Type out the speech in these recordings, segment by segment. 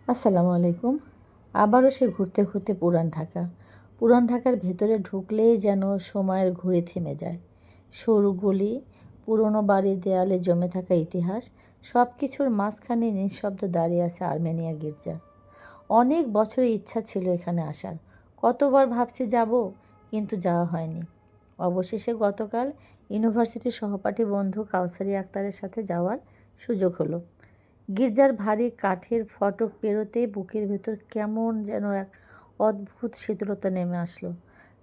আসসালামু আলাইকুম। আবারও সে ঘুরতে ঘুরতে পুরান ঢাকার ভেতরে ঢুকলেই যেন সময়ের ঘড়ি থেমে যায়। সরু গলি, পুরনো বাড়ির দেয়ালে জমে থাকা ইতিহাস, সব কিছুর মাঝখানে নিঃশব্দ দাঁড়িয়ে আছে আর্মেনিয়া গির্জা। অনেক বছরের ইচ্ছা ছিল এখানে আসার, কতবার ভাবছি যাব, কিন্তু যাওয়া হয়নি। অবশেষে গতকাল ইউনিভার্সিটির সহপাঠী বন্ধু কাউসারি আক্তারের সাথে যাওয়ার সুযোগ হলো। গির্জার ভারী কাঠের ফটক পেরোতেই বুকের ভেতর কেমন যেন এক অদ্ভুত শীতলতা নেমে আসলো।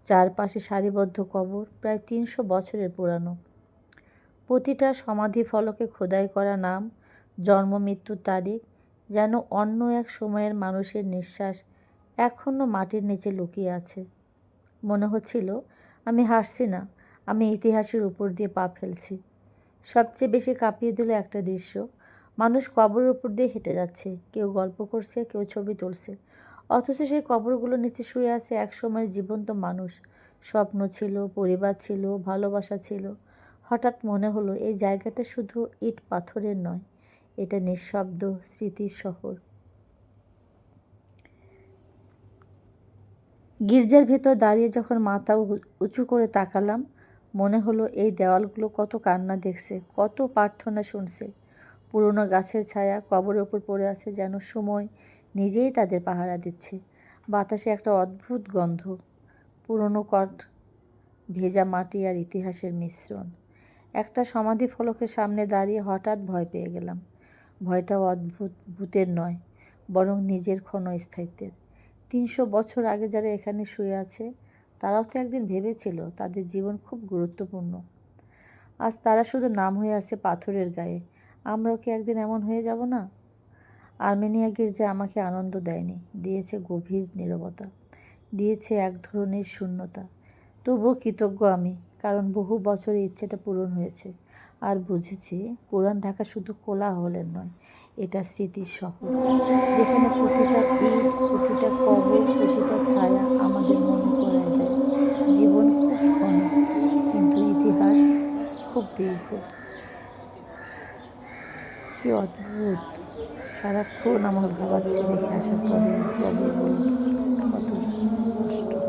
চারপাশে সারিবদ্ধ কবর, প্রায় ৩০০ বছরের পুরানো। প্রতিটা সমাধি ফলকে খোদাই করা নাম, জন্ম মৃত্যুর তারিখ, যেন অন্য এক সময়ের মানুষের নিঃশ্বাস এখনও মাটির নিচে লুকিয়ে আছে। মনে হচ্ছিল আমি হাসছি না, আমি ইতিহাসের উপর দিয়ে পা ফেলছি। সবচেয়ে বেশি কাঁপিয়ে দিল একটা দৃশ্য। মানুষ কবরের উপর দিয়ে হেঁটে যাচ্ছে, কেউ গল্প করছে, কেউ ছবি তুলছে, অথচ সেই কবরগুলোর নিচে শুয়ে আছে একসময়ের জীবন্ত মানুষ। স্বপ্ন ছিল, পরিবার ছিল, ভালোবাসা ছিল। হঠাৎ মনে হলো এই জায়গাটা শুধু ইট পাথরের নয়, এটা নিঃশব্দ স্মৃতির শহর। গির্জার ভেতর দাঁড়িয়ে যখন মাথা উঁচু করে তাকালাম, মনে হলো এই দেওয়ালগুলো কত কান্না দেখছে, কত প্রার্থনা শুনছে। পুরনো গাছের ছায়া কবরের ওপর পড়ে আছে, যেন সময় নিজেই তাদের পাহারা দিচ্ছে। বাতাসে একটা অদ্ভুত গন্ধ, পুরনো কাঠ, ভেজা মাটি আর ইতিহাসের মিশ্রণ। একটা সমাধি ফলকের সামনে দাঁড়িয়ে হঠাৎ ভয় পেয়ে গেলাম। ভয়টাও অদ্ভুত, ভূতের নয়, বরং নিজের ক্ষণস্থায়িত্বের। ৩০০ বছর আগে যারা এখানে শুয়ে আছে, তারাও তো একদিন ভেবেছিল তাদের জীবন খুব গুরুত্বপূর্ণ। আজ তারা শুধু নাম হয়ে আছে পাথরের গায়ে। আমরাও কি একদিন এমন হয়ে যাব না? আর্মেনিয়া গির্জা আমাকে আনন্দ দেয়নি, দিয়েছে গভীর নীরবতা, দিয়েছে এক ধরনের শূন্যতা। তবুও কৃতজ্ঞ আমি, কারণ বহু বছরের ইচ্ছেটা পূরণ হয়েছে। আর বুঝেছি পুরান ঢাকা শুধু কোলাহলের নয়, এটা স্মৃতির শহর, যেখানে প্রতিটা ইট, প্রতিটা কবর, প্রতিটা ছায়া আমাদের মনে করায় দেয় জীবন খুব ক্ষণিক, কিন্তু ইতিহাস খুব দীর্ঘ। কি অদ্ভুত! সারাক্ষণ আমার ভাবাচ্ছে রেখে আসার পরে কবরগুলো কত কষ্ট।